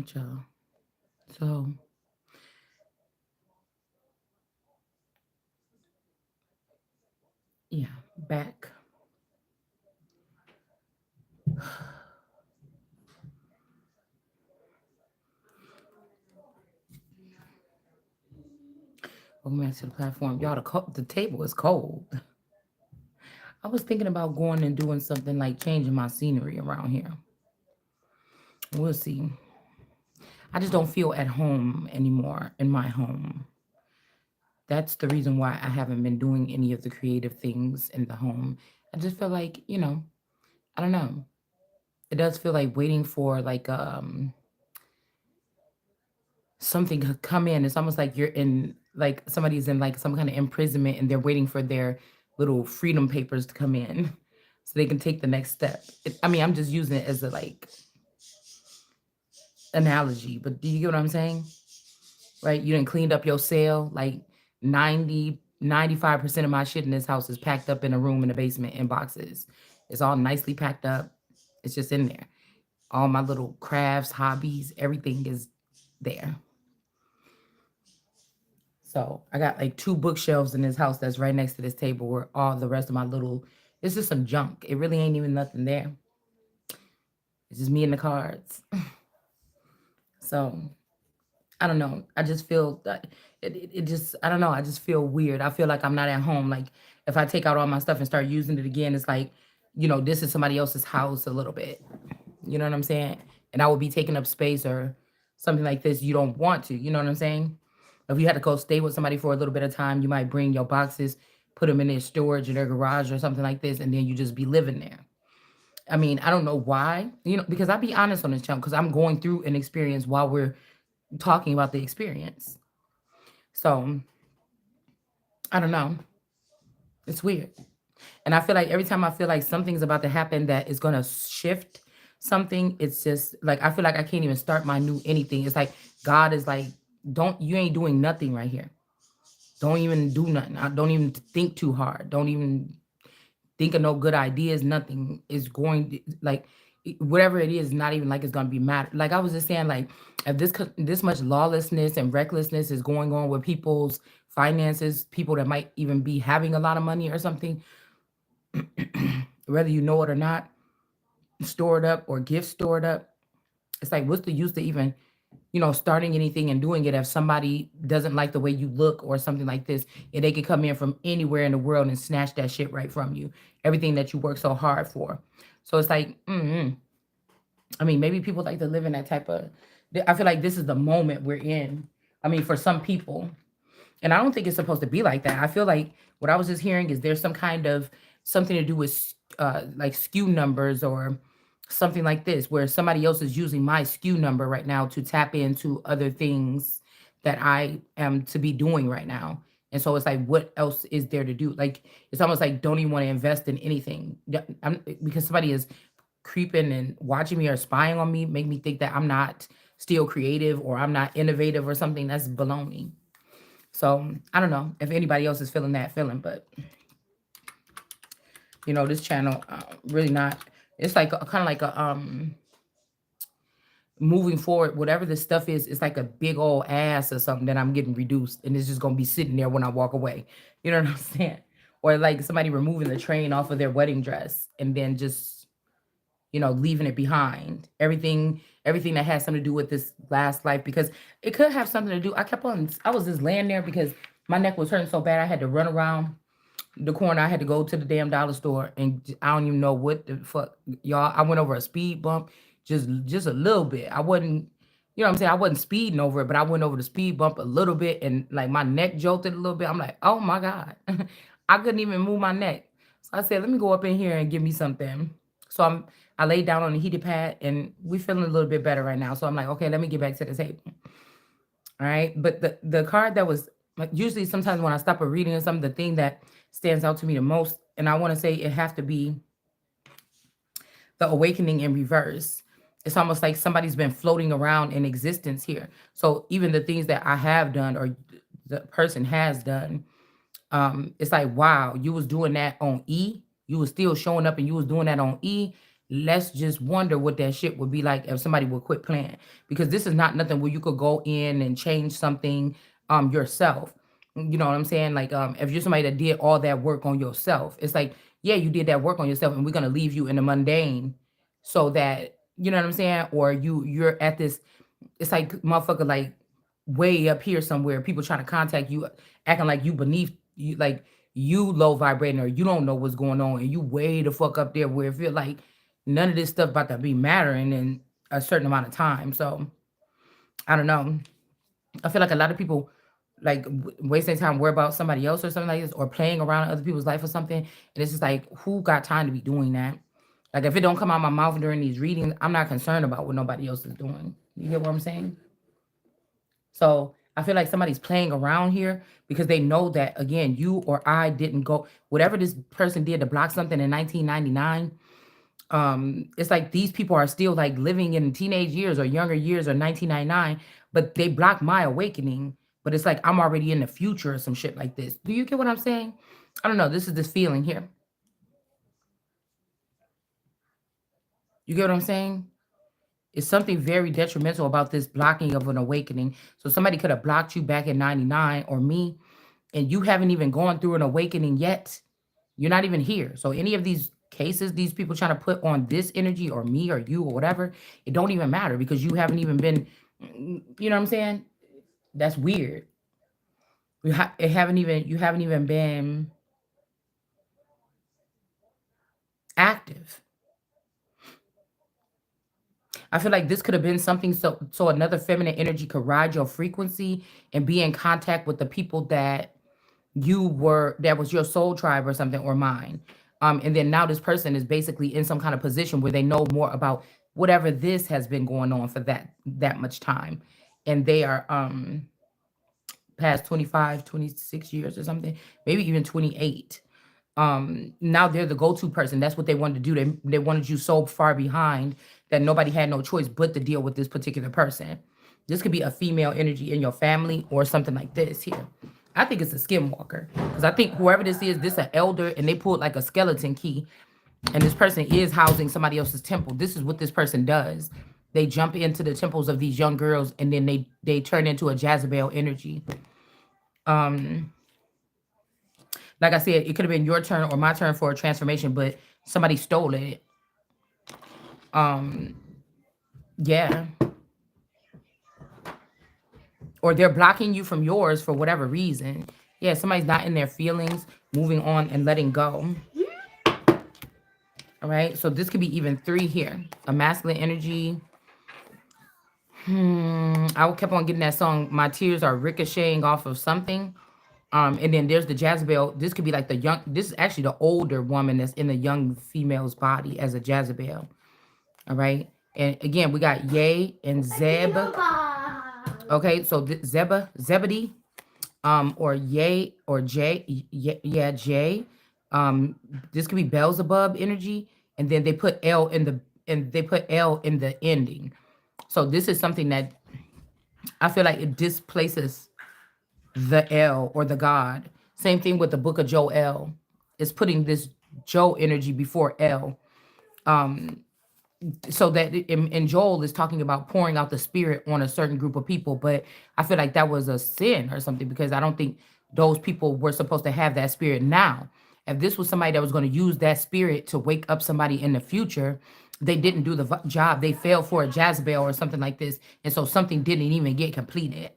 minute, y'all. So, yeah, back. Welcome back to the platform. Y'all, the table is cold. I was thinking about going and doing something like changing my scenery around here. We'll see. I just don't feel at home anymore in my home. That's the reason why I haven't been doing any of the creative things in the home. I just feel like, I don't know. It does feel like waiting for like something to come in. It's almost like you're in like somebody's in like some kind of imprisonment and they're waiting for their little freedom papers to come in so they can take the next step. I mean, I'm just using it as a like analogy, but do you get what I'm saying? Right? You didn't cleaned up your cell. Like 95% of my shit in this house is packed up in a room in the basement in boxes. It's all nicely packed up. It's just in there. All my little crafts, hobbies, everything is there. So I got like two bookshelves in this house that's right next to this table where all the rest of my little, it's just some junk. It really ain't even nothing there. It's just me and the cards. So I don't know. I just feel that it just, I don't know. I just feel weird. I feel like I'm not at home. Like if I take out all my stuff and start using it again, it's like, this is somebody else's house a little bit. You know what I'm saying? And I would be taking up space or something like this. You don't want to. You know what I'm saying? If you had to go stay with somebody for a little bit of time, you might bring your boxes, put them in their storage or their garage or something like this, and then you just be living there. I mean, I don't know why, because I'll be honest on this channel because I'm going through an experience while we're talking about the experience. So I don't know. It's weird. And I feel like every time I feel like something's about to happen that is going to shift something, it's just like I feel like I can't even start my new anything. It's like God is like, you ain't doing nothing right here. Don't even do nothing. Don't even think too hard. Don't even think of no good ideas. Nothing is going to, like whatever it is, not even like it's gonna be matter. Like I was just saying, like if this much lawlessness and recklessness is going on with people's finances, people that might even be having a lot of money or something, whether you know it or not, stored up or gift stored up. It's like, what's the use to even starting anything and doing it if somebody doesn't like the way you look or something like this, and they can come in from anywhere in the world and snatch that shit right from you, everything that you work so hard for. So it's like, I mean, maybe people like to live in that type of. I feel like this is the moment we're in. I mean, for some people, and I don't think it's supposed to be like that. I feel like what I was just hearing is there's some kind of something to do with like SKU numbers or something like this, where somebody else is using my SKU number right now to tap into other things that I am to be doing right now. And so it's like, what else is there to do? Like, it's almost like don't even want to invest in anything. Because somebody is creeping and watching me or spying on me, make me think that I'm not still creative or I'm not innovative or something. That's baloney. So I don't know if anybody else is feeling that feeling, but this channel really not. It's like kind of like a moving forward. Whatever this stuff is, it's like a big old ass or something that I'm getting reduced, and it's just gonna be sitting there when I walk away. You know what I'm saying? Or like somebody removing the train off of their wedding dress and then just leaving it behind. Everything that has something to do with this last life, because it could have something to do. I was just laying there because my neck was hurting so bad I had to run around the corner. I had to go to the damn dollar store, and I don't even know what the fuck, y'all. I went over a speed bump, just a little bit. I wasn't, what I'm saying. I wasn't speeding over it, but I went over the speed bump a little bit, and like my neck jolted a little bit. I'm like, oh my god, I couldn't even move my neck. So I said, let me go up in here and give me something. So I laid down on the heated pad, and we feeling a little bit better right now. So I'm like, okay, let me get back to the table. All right, but the card that was like, usually sometimes when I stop a reading or something, the thing that stands out to me the most, and I want to say it have to be the awakening in reverse. It's almost like somebody's been floating around in existence here. So even the things that I have done or the person has done, it's like, wow, you was doing that on E. You was still showing up and you was doing that on E. let's just wonder what that shit would be like if somebody would quit playing. Because this is not nothing where you could go in and change something yourself. You know what I'm saying? Like if you're somebody that did all that work on yourself, it's like, yeah, you did that work on yourself and we're gonna leave you in the mundane so that you know what I'm saying? Or you're at this, it's like motherfucker like way up here somewhere, people trying to contact you, acting like you beneath you, like you low vibrating or you don't know what's going on and you way the fuck up there where it feel like none of this stuff about to be mattering in a certain amount of time. So I don't know. I feel like a lot of people like wasting time worry about somebody else or something like this or playing around in other people's life or something. And it's just like, who got time to be doing that? Like if it don't come out my mouth during these readings, I'm not concerned about what nobody else is doing. You get what I'm saying? So I feel like somebody's playing around here because they know that again, you or I didn't go whatever this person did to block something in 1999. It's like these people are still like living in teenage years or younger years or 1999, but they blocked my awakening. But it's like I'm already in the future or some shit like this. Do you get what I'm saying? I don't know. This is this feeling here. You get what I'm saying? It's something very detrimental about this blocking of an awakening. So somebody could have blocked you back in 99 or me, and you haven't even gone through an awakening yet. You're not even here. So any of these cases, these people trying to put on this energy or me or you or whatever, it don't even matter because you haven't even been, you know what I'm saying? That's weird. It haven't even, you haven't even been active. I feel like this could have been something so another feminine energy could ride your frequency and be in contact with the people that that was your soul tribe or something or mine. And then now this person is basically in some kind of position where they know more about whatever this has been going on for that much time. And they are past 25, 26 years or something, maybe even 28. Now they're the go-to person. That's what they wanted to do. They wanted you so far behind that nobody had no choice but to deal with this particular person. This could be a female energy in your family or something like this here. I think it's a skinwalker because I think whoever this is, this an elder, and they pulled like a skeleton key, and this person is housing somebody else's temple. This is what this person does. They jump into the temples of these young girls, and then they turn into a Jezebel energy. Um, like I said, it could have been your turn or my turn for a transformation, but somebody stole it. Um, yeah. Or they're blocking you from yours for whatever reason. Yeah, somebody's not in their feelings, moving on and letting go. All right. So this could be even three here. A masculine energy. I kept on getting that song. My tears are ricocheting off of something. And then there's the Jezebel. This could be like the young. This is actually the older woman that's in the young female's body as a Jezebel. All right. And again, we got Ye and Zeb. Okay, so Zebedee, or Ye or J, yeah, J. This could be Beelzebub energy, and then they put L in the ending. So this is something that I feel like it displaces the L or the God. Same thing with the book of Joel. It's putting this Joe energy before L. So that in Joel is talking about pouring out the spirit on a certain group of people, but I feel like that was a sin or something because I don't think those people were supposed to have that spirit now. If this was somebody that was going to use that spirit to wake up somebody in the future, they didn't do the job. They failed for a Jezebel or something like this, and so something didn't even get completed.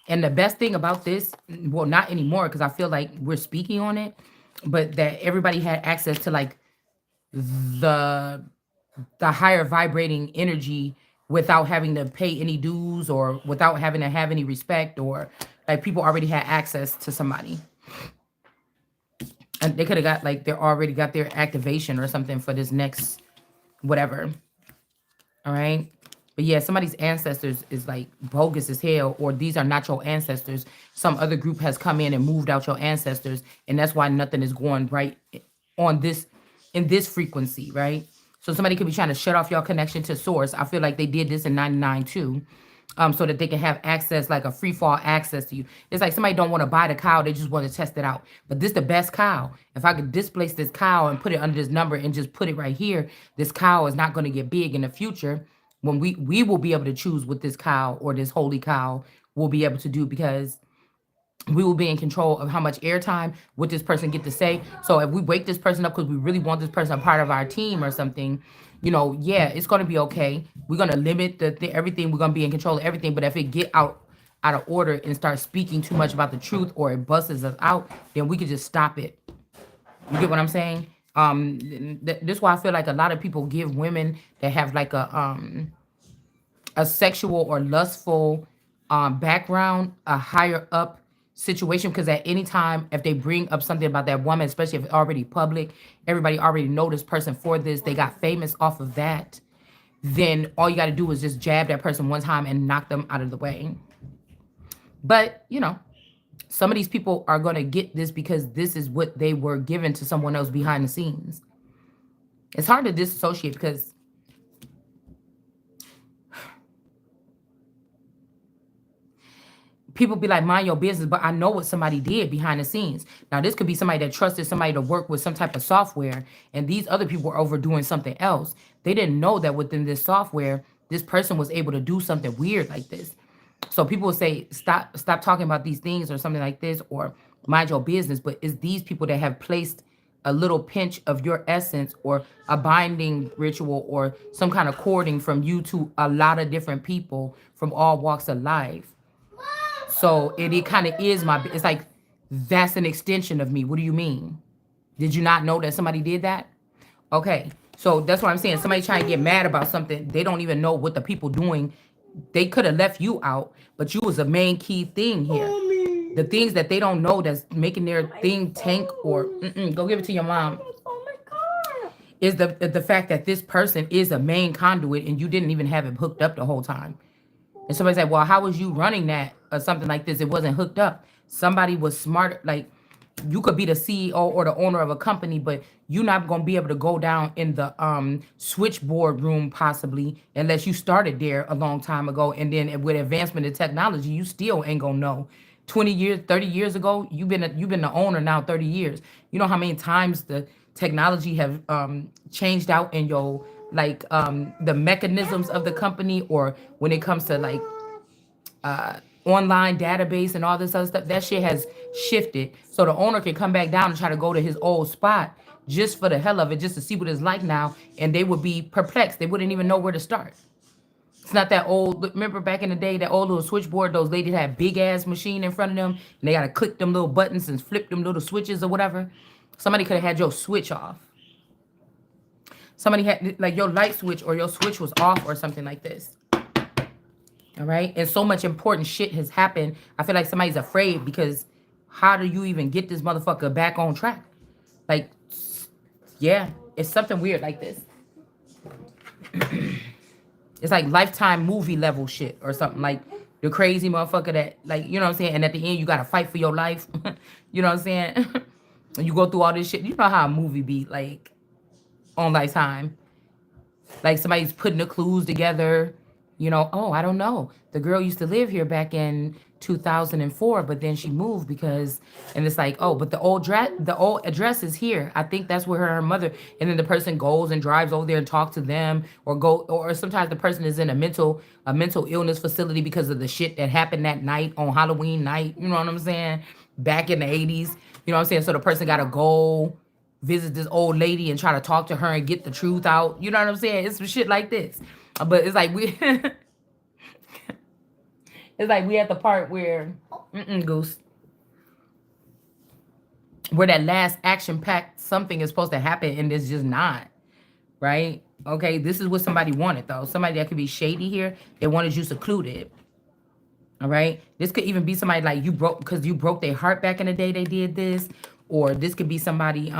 And the best thing about this, well, not anymore because I feel like we're speaking on it, but that everybody had access to like the the higher vibrating energy without having to pay any dues or without having to have any respect, or like people already had access to somebody and they could have got like they already got their activation or something for this next whatever. All right. But yeah, somebody's ancestors is like bogus as hell, or these are not your ancestors. Some other group has come in and moved out your ancestors, and that's why nothing is going right on this in this frequency, right? So somebody could be trying to shut off your connection to source. I feel like they did this in 99 too. so that they can have access, like a free fall access to you. It's like somebody don't want to buy the cow, they just want to test it out. But this the best cow. If I could displace this cow and put it under this number and just put it right here, this cow is not going to get big in the future. When we will be able to choose what this cow or this holy cow will be able to do, because we will be in control of how much airtime what this person get to say. So if we wake this person up because we really want this person a part of our team or something, yeah, it's going to be okay. We're going to limit everything. We're going to be in control of everything. But if it get out of order and start speaking too much about the truth, or it busts us out, then we could just stop it. You get what I'm saying? This is why I feel like a lot of people give women that have like a sexual or lustful background a higher up situation, because at any time if they bring up something about that woman, especially if it's already public, everybody already know this person for this, they got famous off of that, then all you got to do is just jab that person one time and knock them out of the way. But some of these people are going to get this because this is what they were given to someone else behind the scenes. It's hard to disassociate, because people be like, mind your business, but I know what somebody did behind the scenes. Now, this could be somebody that trusted somebody to work with some type of software, and these other people were overdoing something else. They didn't know that within this software, this person was able to do something weird like this. So people will say, stop talking about these things or something like this, or mind your business. But it's these people that have placed a little pinch of your essence, or a binding ritual, or some kind of courting from you to a lot of different people from all walks of life. So it kind of is it's like, that's an extension of me. What do you mean? Did you not know that somebody did that? Okay. So that's what I'm saying. Somebody trying to get mad about something. They don't even know what the people doing. They could have left you out, but you was a main key thing here. The things that they don't know that's making their thing tank, or go give it to your mom, is the fact that this person is a main conduit and you didn't even have it hooked up the whole time. And somebody said, well, how was you running that or something like this? It wasn't hooked up. Somebody was smart. Like, you could be the CEO or the owner of a company, but you're not going to be able to go down in the switchboard room possibly, unless you started there a long time ago. And then with advancement in technology, you still ain't going to know. 20 years, 30 years ago, you've been the owner now 30 years. You know how many times the technology have changed out in your, like, the mechanisms of the company, or when it comes to like online database and all this other stuff, that shit has shifted. So the owner can come back down and try to go to his old spot just for the hell of it, just to see what it's like now, and they would be perplexed. They wouldn't even know where to start. It's not that old. Remember back in the day, that old little switchboard, those ladies had big ass machine in front of them, and they got to click them little buttons and flip them little switches or whatever. Somebody could have had your switch off. Somebody had, like, your light switch or your switch was off or something like this. All right. And so much important shit has happened. I feel like somebody's afraid, because how do you even get this motherfucker back on track? Like, yeah, it's something weird like this. It's like Lifetime movie level shit or something, like the crazy motherfucker that, like, you know what I'm saying? And at the end, you got to fight for your life. You know what I'm saying? You go through all this shit. You know how a movie be, like, on Lifetime. Like, somebody's putting the clues together. Oh, I don't know. The girl used to live here back in 2004, but then she moved because, and it's like, oh, but the old address is here. I think that's where her mother, and then the person goes and drives over there and talks to them, or sometimes the person is in a mental illness facility because of the shit that happened that night on Halloween night. You know what I'm saying? Back in the 80s. You know what I'm saying? So the person got to go visit this old lady and try to talk to her and get the truth out. You know what I'm saying? It's some shit like this. But it's like it's like we at the part where Goose, where that last action-packed something is supposed to happen, and it's just not, right? Okay, this is what somebody wanted, though. Somebody that could be shady here. They wanted you secluded. All right, this could even be somebody like you broke, because you broke their heart back in the day. They did this, or this could be somebody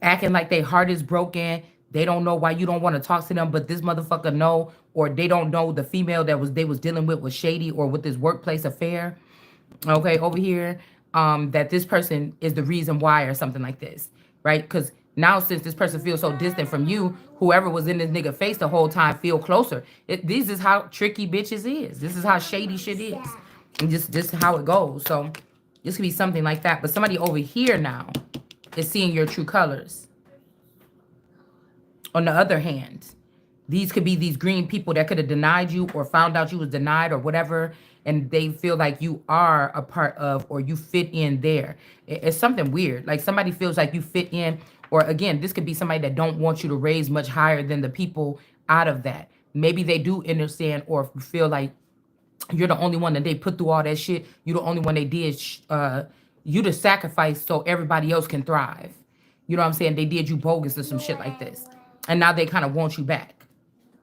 acting like their heart is broken. They don't know why you don't want to talk to them, but this motherfucker know, or they don't know the female that they was dealing with was shady, or with this workplace affair. Okay, over here, that this person is the reason why, or something like this, right? Because Now, since this person feels so distant from you, whoever was in this nigga face the whole time feel closer. This is how tricky bitches is. This is how shady shit is. And just this is how it goes. So this could be something like that. But somebody over here now is seeing your true colors. On the other hand, these could be these green people that could have denied you or found out you was denied or whatever, and they feel like you are a part of or you fit in there. It's something weird. Like somebody feels like you fit in, or again, this could be somebody that don't want you to raise much higher than the people out of that. Maybe they do understand or feel like you're the only one that they put through all that shit. You're the only one they did you to sacrifice so everybody else can thrive. You know what I'm saying? They did you bogus or some shit like this. And now they kind of want you back.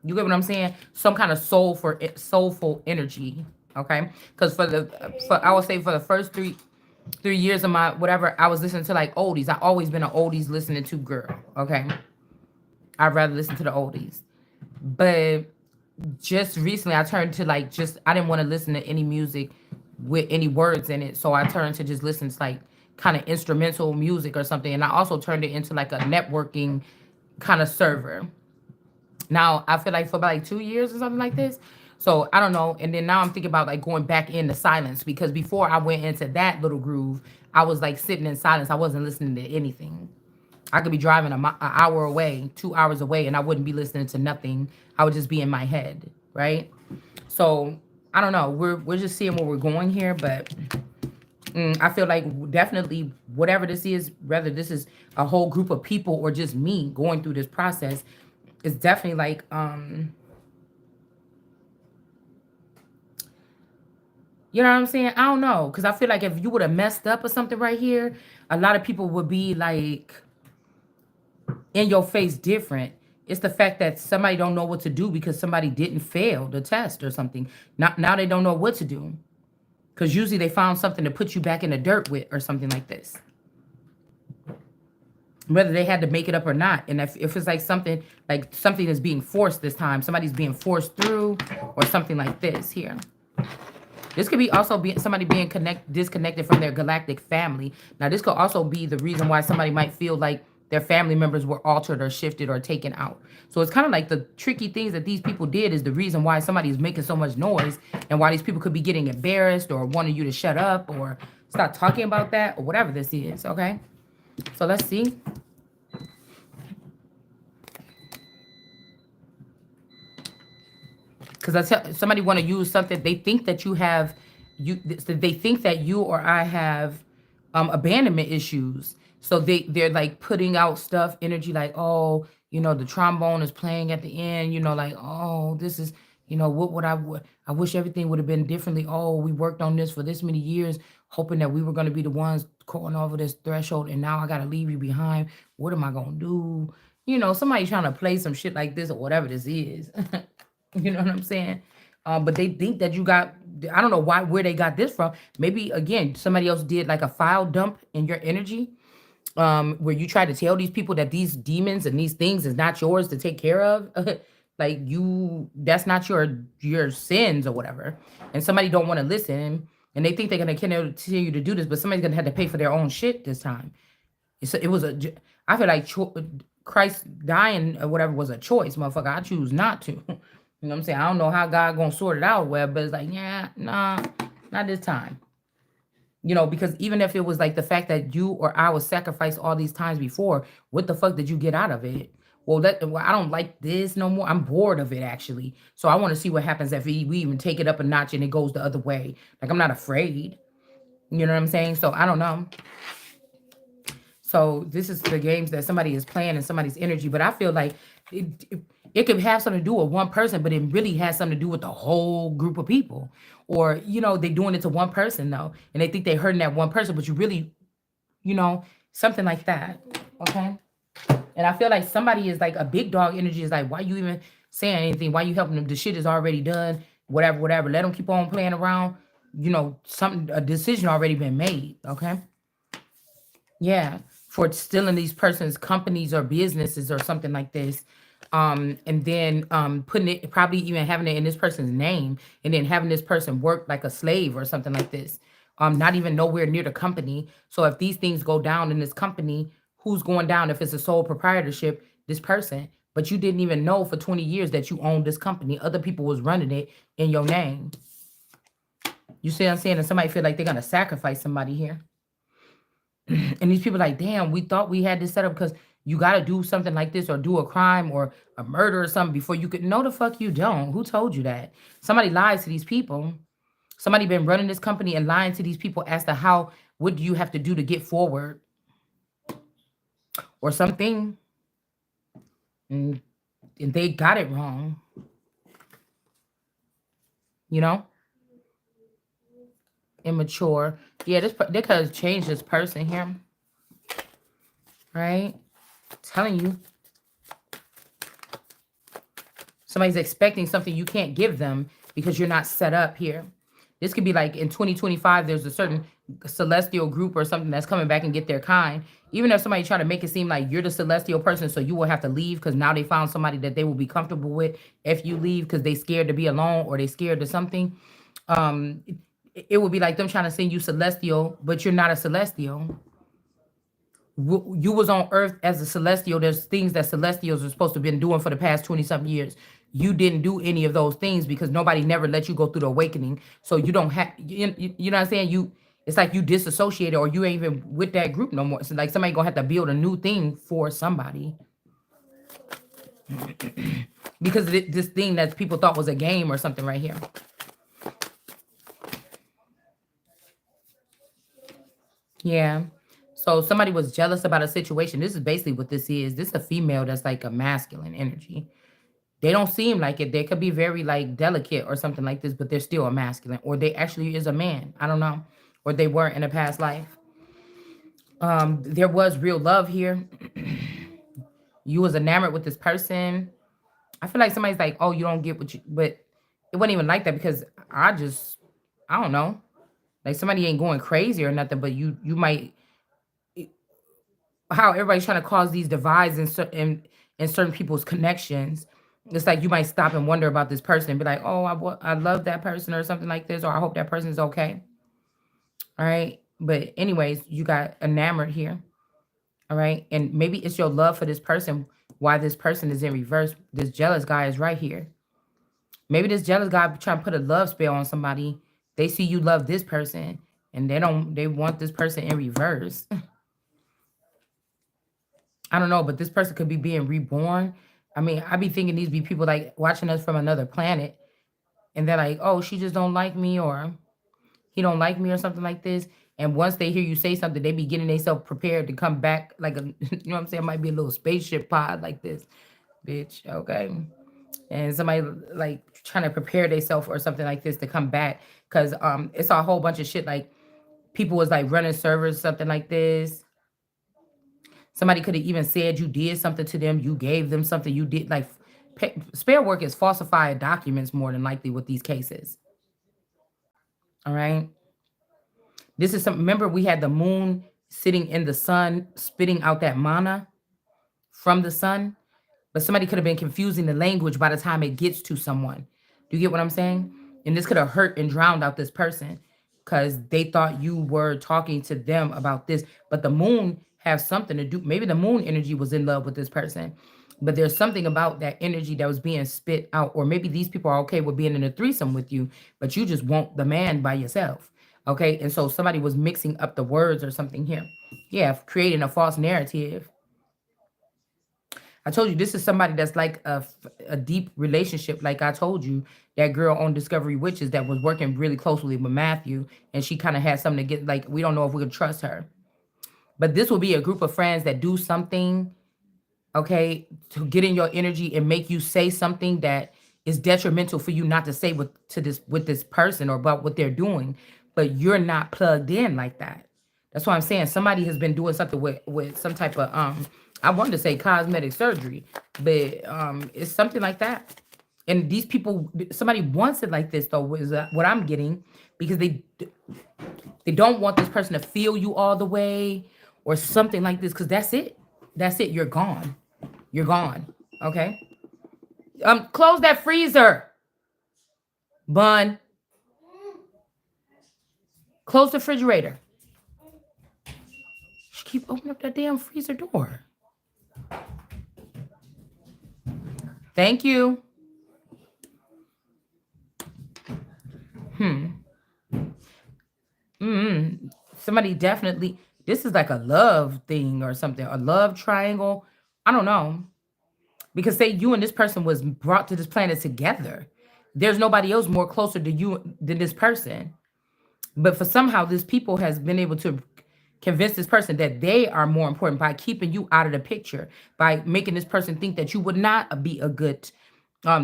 You get what I'm saying? Some kind of soulful energy. Okay? Because for I would say for the first three years of my whatever, I was listening to like oldies. I always been an oldies listening to girl. Okay. I'd rather listen to the oldies. But just recently I turned to like just I didn't want to listen to any music with any words in it. So I turned to just listen to like kind of instrumental music or something. And I also turned it into like a networking kind of server. Now I feel like for about like 2 years or something like this. So I don't know. And then now I'm thinking about like going back into silence because before I went into that little groove, I was like sitting in silence. I wasn't listening to anything. I could be driving an hour away, 2 hours away, and I wouldn't be listening to nothing. I would just be in my head, right? So I don't know. We're just seeing where we're going here, but I feel like definitely whatever this is, whether this is a whole group of people or just me going through this process, is definitely like you know what I'm saying? I don't know, because I feel like if you would have messed up or something right here, a lot of people would be like in your face different. It's the fact that somebody don't know what to do because somebody didn't fail the test or something. Now they don't know what to do. Because usually they found something to put you back in the dirt with or something like this. Whether they had to make it up or not. And if it's like something is being forced this time, somebody's being forced through or something like this here. This could be also somebody being disconnected from their galactic family. Now, this could also be the reason why somebody might feel like their family members were altered or shifted or taken out. So it's kind of like the tricky things that these people did is the reason why somebody is making so much noise and why these people could be getting embarrassed or wanting you to shut up or stop talking about that or whatever this is, okay? So let's see. Because somebody want to use something they think that you have they think that you or I have abandonment issues, so they're like putting out stuff energy like, oh, the trombone is playing at the end, like, oh, this is, what would I wish everything would have been differently. Oh, we worked on this for this many years hoping that we were going to be the ones going over this threshold, and now I got to leave you behind. What am I going to do? Somebody trying to play some shit like this or whatever this is. You know what I'm saying? But they think that you got, I don't know where they got this from. Maybe, again, somebody else did like a file dump in your energy, where you try to tell these people that these demons and these things is not yours to take care of. Like that's not your sins or whatever. And somebody don't want to listen and they think they're going to continue to do this, but somebody's going to have to pay for their own shit this time. I feel like Christ dying or whatever was a choice, motherfucker. I choose not to. You know what I'm saying? I don't know how God gonna sort it out well, but it's like, yeah, nah, not this time. Because even if it was like the fact that you or I was sacrificed all these times before, what the fuck did you get out of it? Well, I don't like this no more. I'm bored of it, actually. So I want to see what happens if we even take it up a notch and it goes the other way. Like, I'm not afraid. You know what I'm saying? So I don't know. So this is the games that somebody is playing in somebody's energy. But I feel like it could have something to do with one person, but it really has something to do with the whole group of people. Or, they're doing it to one person, though. And they think they're hurting that one person, but you really, something like that. Okay? And I feel like somebody is like a big dog energy is like, why you even saying anything? Why you helping them? The shit is already done. Whatever, whatever. Let them keep on playing around. A decision already been made. Okay? Yeah. For stealing these persons' companies or businesses or something like this. And then putting it, probably even having it in this person's name, and then having this person work like a slave or something like this. Not even nowhere near the company. So if these things go down in this company, who's going down if it's a sole proprietorship, this person. But you didn't even know for 20 years that you owned this company. Other people was running it in your name. You see what I'm saying? And somebody feel like they're gonna sacrifice somebody here. And these people like, damn, we thought we had this set up because you gotta do something like this or do a crime or a murder or something before you could. No, the fuck you don't. Who told you that? Somebody lies to these people. Somebody been running this company and lying to these people as to how, what do you have to do to get forward or something. And, and they got it wrong. You know, immature. Yeah, they could have changed this person here, right? Telling you, somebody's expecting something you can't give them because you're not set up here. This could be like in 2025, there's a certain celestial group or something that's coming back and get their kind. Even if somebody try to make it seem like you're the celestial person, so you will have to leave because now they found somebody that they will be comfortable with if you leave because they scared to be alone or they scared of something. Um, it would be like them trying to send you celestial, but you're not a celestial. You was on earth as a celestial. There's things that celestials are supposed to have been doing for the past 20 something years. You didn't do any of those things because nobody never let you go through the awakening, so you don't have, you know what I'm saying. It's like you disassociated or you ain't even with that group no more. It's like somebody gonna have to build a new thing for somebody because this thing that people thought was a game or something right here. Yeah. So somebody was jealous about a situation. This is basically what this is. This is a female that's like a masculine energy. They don't seem like it. They could be very like delicate or something like this, but they're still a masculine. Or they actually is a man. I don't know. Or they were in a past life. There was real love here. You was enamored with this person. I feel like somebody's like, oh, you don't get what you, but it wasn't even like that because I don't know. Like somebody ain't going crazy or nothing, but you might, how everybody's trying to cause these divides in certain people's connections. It's like you might stop and wonder about this person and be like, oh, I love that person or something like this, or I hope that person's okay. All right. But anyways, you got enamored here. All right. And maybe it's your love for this person. Why this person is in reverse. This jealous guy is right here. Maybe this jealous guy trying to put a love spell on somebody. They see you love this person and they want this person in reverse. I don't know, but this person could be being reborn. I mean, I be thinking these be people like watching us from another planet, and they're like, "Oh, she just don't like me," or "He don't like me," or something like this. And once they hear you say something, they be getting themselves prepared to come back, like a, you know what I'm saying? It might be a little spaceship pod like this, bitch. Okay, and somebody like trying to prepare themselves or something like this to come back, cause it's a whole bunch of shit. Like people was like running servers, something like this. Somebody could have even said you did something to them. You gave them something. You did like spare work is falsified documents more than likely with these cases. All right. This is some. Remember, we had the moon sitting in the sun, spitting out that mana from the sun. But somebody could have been confusing the language by the time it gets to someone. Do you get what I'm saying? And this could have hurt and drowned out this person because they thought you were talking to them about this. But the moon has something to do. Maybe the moon energy was in love with this person. But there's something about that energy that was being spit out. Or maybe these people are okay with being in a threesome with you, but you just want the man by yourself. Okay. And so somebody was mixing up the words or something here. Yeah, creating a false narrative. I told you this is somebody that's like a deep relationship. Like I told you, that girl on Discovery Witches that was working really closely with Matthew, and she kind of had something to get. Like we don't know if we can trust her, but this will be a group of friends that do something, okay, to get in your energy and make you say something that is detrimental for you not to say with this person or about what they're doing, but you're not plugged in like that. That's why I'm saying somebody has been doing something with some type of I wanted to say cosmetic surgery, but it's something like that. And these people, somebody wants it like this though, is what I'm getting, because they don't want this person to feel you all the way or something like this, because that's it. That's it. You're gone. You're gone. Okay. Close that freezer. Bun. Close the refrigerator. Keep opening up that damn freezer door. Thank you. Somebody definitely. This is like a love thing or something. A love triangle. I don't know. Because say you and this person was brought to this planet together. There's nobody else more closer to you than this person. But for somehow this people has been able to convince this person that they are more important by keeping you out of the picture, by making this person think that you would not be a good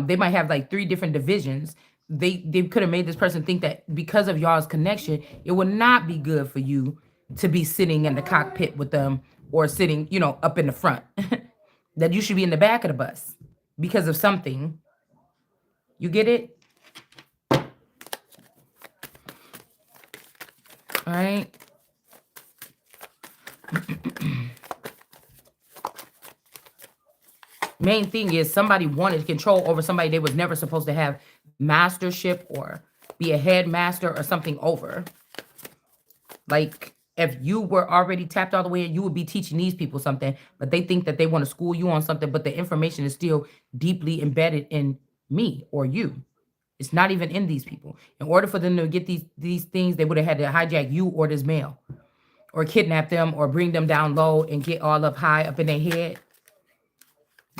they might have like three different divisions. They could have made this person think that because of y'all's connection, it would not be good for you to be sitting in the cockpit with them or sitting, up in the front. That you should be in the back of the bus because of something. You get it? All right. Main thing is somebody wanted control over somebody they was never supposed to have mastership or be a headmaster or something over. Like if you were already tapped all the way in, you would be teaching these people something, but they think that they want to school you on something, but the information is still deeply embedded in me or you. It's not even in these people. In order for them to get these things, they would have had to hijack you or this male, or kidnap them, or bring them down low and get all up high up in their head.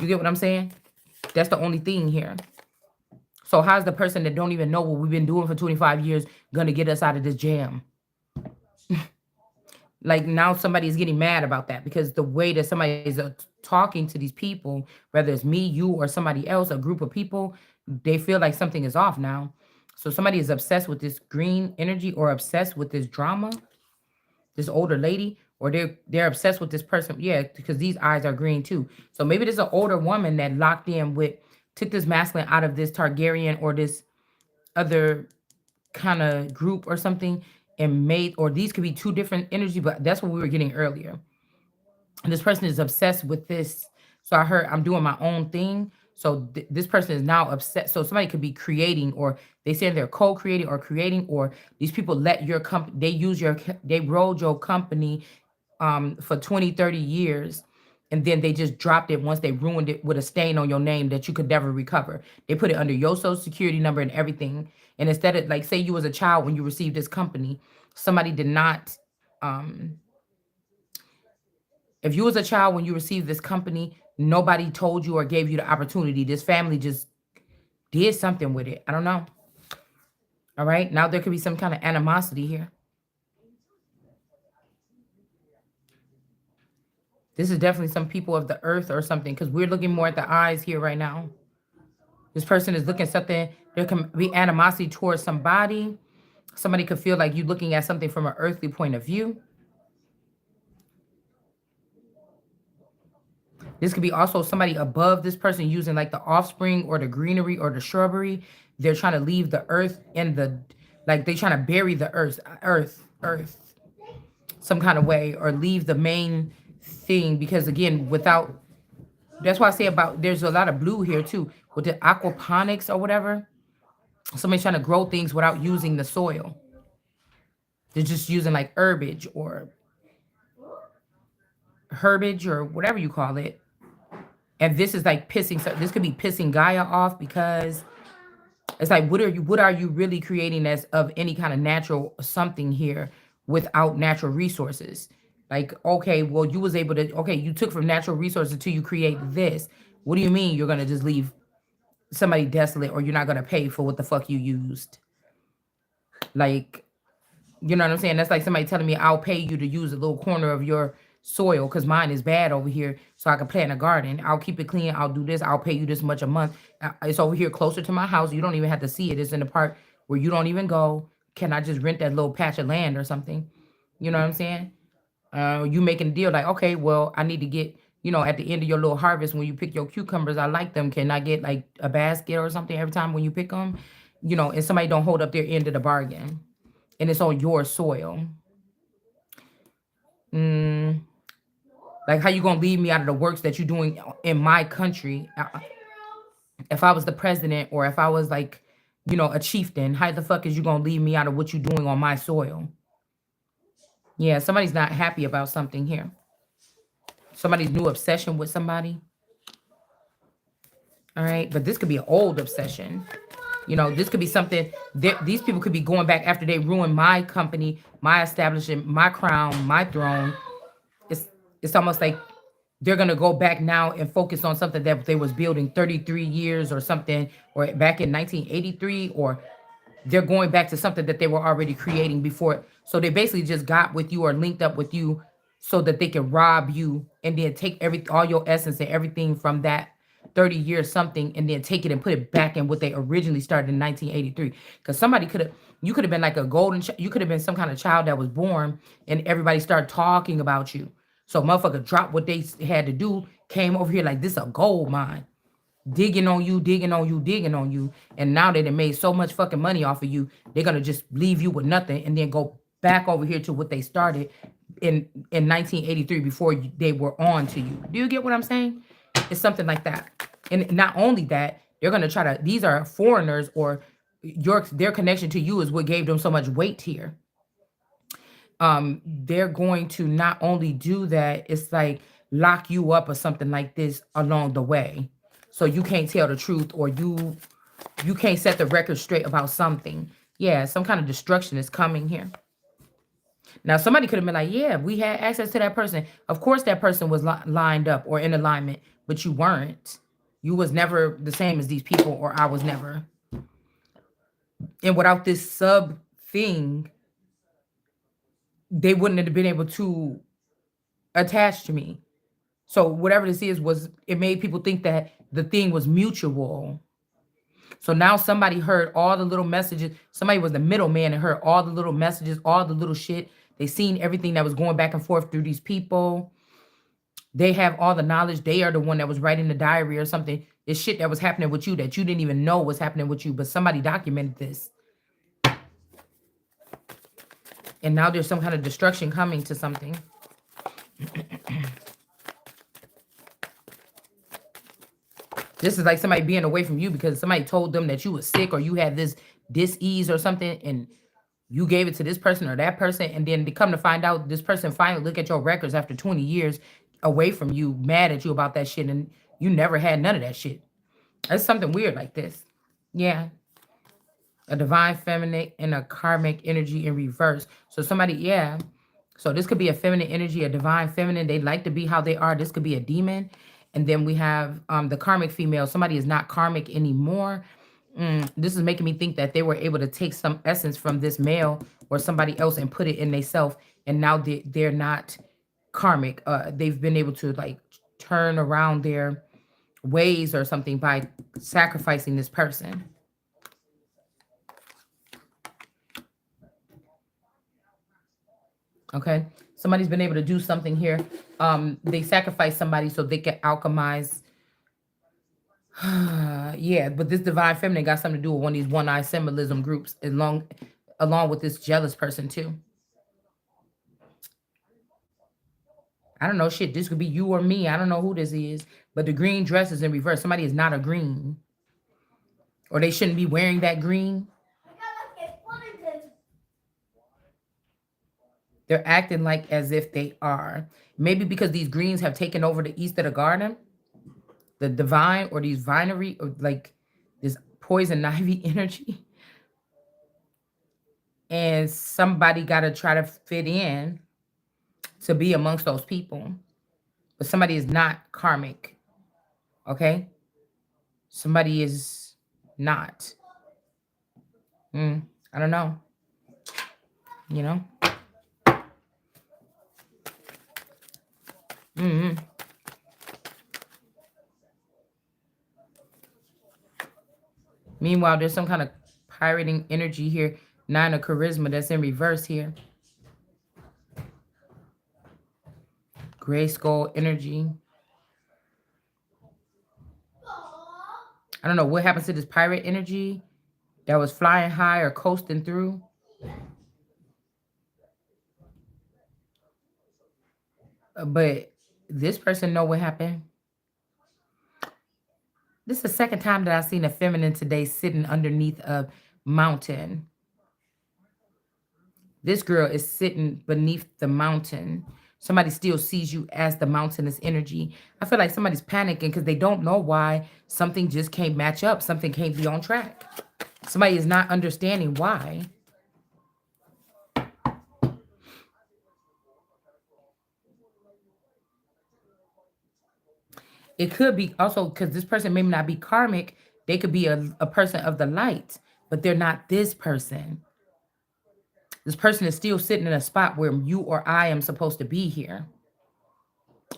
You get what I'm saying? That's the only thing here. So how's the person that don't even know what we've been doing for 25 years gonna get us out of this jam? Like now somebody's getting mad about that because the way that somebody is talking to these people, whether it's me, you, or somebody else, a group of people, they feel like something is off now. So somebody is obsessed with this green energy or obsessed with this drama, this older lady, or they're obsessed with this person. Yeah, because these eyes are green too. So maybe there's an older woman that locked in with, took this masculine out of this Targaryen or this other kind of group or something and made, or these could be two different energy, but that's what we were getting earlier. And this person is obsessed with this. So I heard I'm doing my own thing. So this person is now upset. So somebody could be creating, or they say they're co-creating or creating, or these people let your company, they rolled your company for 20, 30 years. And then they just dropped it once they ruined it with a stain on your name that you could never recover. They put it under your social security number and everything. And instead of, like, say you was a child when you received this company, somebody did not, um, if you was a child when you received this company, nobody told you or gave you the opportunity. This family just did something with it. I don't know. All right. Now there could be some kind of animosity here. This is definitely some people of the earth or something, because we're looking more at the eyes here right now. This person is looking at something. There can be animosity towards somebody. Somebody could feel like you looking at something from an earthly point of view. This could be also somebody above this person using like the offspring or the greenery or the shrubbery. They're trying to leave the earth in the, like they trying to bury the earth, some kind of way, or leave the main thing. Because again, without, that's why I say about, there's a lot of blue here too, with the aquaponics or whatever. Somebody's trying to grow things without using the soil. They're just using like herbage or whatever you call it. And this is like pissing, so this could be pissing Gaia off, because it's like, what are you really creating as of any kind of natural something here without natural resources? Like, okay, well, you was able to, okay, you took from natural resources until you create this. What do you mean you're gonna just leave somebody desolate, or you're not gonna pay for what the fuck you used? Like, you know what I'm saying? That's like somebody telling me I'll pay you to use a little corner of your soil because mine is bad over here, so I can plant a garden. I'll keep it clean. I'll do this. I'll pay you this much a month. It's over here closer to my house. You don't even have to see it. It's in the part where you don't even go. Can I just rent that little patch of land or something? You know what I'm saying? You making a deal like, okay, well, I need to get, at the end of your little harvest when you pick your cucumbers, I like them. Can I get like a basket or something every time when you pick them? And somebody don't hold up their end of the bargain, and it's on your soil. Mm, like, how you gonna leave me out of the works that you're doing in my country? If I was the president, or if I was like, a chieftain, how the fuck is you gonna leave me out of what you're doing on my soil? Yeah, somebody's not happy about something here. Somebody's new obsession with somebody. All right, but this could be an old obsession. You know, this could be something that these people could be going back after they ruined my company, my establishment, my crown, my throne. It's it's almost like they're gonna go back now and focus on something that they was building 33 years or something, or back in 1983, or they're going back to something that they were already creating before. So they basically just got with you or linked up with you so that they can rob you and then take all your essence and everything from that 30 years something and then take it and put it back in what they originally started in 1983. Because somebody could have, you could have been like a you could have been some kind of child that was born and everybody started talking about you. So motherfucker dropped what they had to do, came over here like this a gold mine, digging on you, digging on you, digging on you. And now that they made so much fucking money off of you, they're gonna just leave you with nothing and then go back over here to what they started in 1983 before they were on to you. Do you get what I'm saying? It's something like that. And not only that, they're gonna try to. These are foreigners, or their connection to you is what gave them so much weight here. They're going to not only do that, it's like lock you up or something like this along the way. So you can't tell the truth, or you can't set the record straight about something. Yeah, some kind of destruction is coming here. Now somebody could have been like, yeah, we had access to that person. Of course that person was lined up or in alignment, but you weren't. You was never the same as these people, or I was never. And without this sub thing, they wouldn't have been able to attach to me. So whatever this is, was it made people think that the thing was mutual. So now somebody heard all the little messages. Somebody was the middleman and heard all the little messages, all the little shit. They seen everything that was going back and forth through these people. They have all the knowledge. They are the one that was writing the diary or something. It's shit that was happening with you that you didn't even know was happening with you, but somebody documented this. And now there's some kind of destruction coming to something. This is like somebody being away from you because somebody told them that you were sick or you had this dis-ease or something, and you gave it to this person or that person, and then they come to find out this person finally look at your records after 20 years away from you, mad at you about that shit, and you never had none of that shit. It's something weird like this. Yeah. A divine feminine and a karmic energy in reverse. So somebody, yeah. So this could be a feminine energy, a divine feminine. They like to be how they are. This could be a demon. And then we have the karmic female. Somebody is not karmic anymore. This is making me think that they were able to take some essence from this male or somebody else and put it in themselves. And now they're not karmic. They've been able to like turn around their ways or something by sacrificing this person. Okay. Somebody's been able to do something here. They sacrifice somebody so they can alchemize. Yeah, but this divine feminine got something to do with one of these one-eye symbolism groups, along with this jealous person too. I don't know, shit. This could be you or me. I don't know who this is, but the green dress is in reverse. Somebody is not a green, or they shouldn't be wearing that green. They're acting like as if they are. Maybe because these greens have taken over the east of the garden, the divine, or these vinery, or like this poison ivy energy. And somebody got to try to fit in to be amongst those people. But somebody is not karmic. Okay? Somebody is not. I don't know. You know? Mm-hmm. Meanwhile, there's some kind of pirating energy here. Nine of charisma that's in reverse here. Gray skull energy. I don't know what happens to this pirate energy that was flying high or coasting through. But this person know what happened. This is the second time that I've seen a feminine today sitting underneath a mountain. This girl is sitting beneath the mountain. Somebody still sees you as the mountainous energy. I feel like somebody's panicking because they don't know why something just can't match up. Something can't be on track. Somebody is not understanding why. It could be also because this person may not be karmic. They could be a person of the light, but they're not this person. This person is still sitting in a spot where you or I am supposed to be here.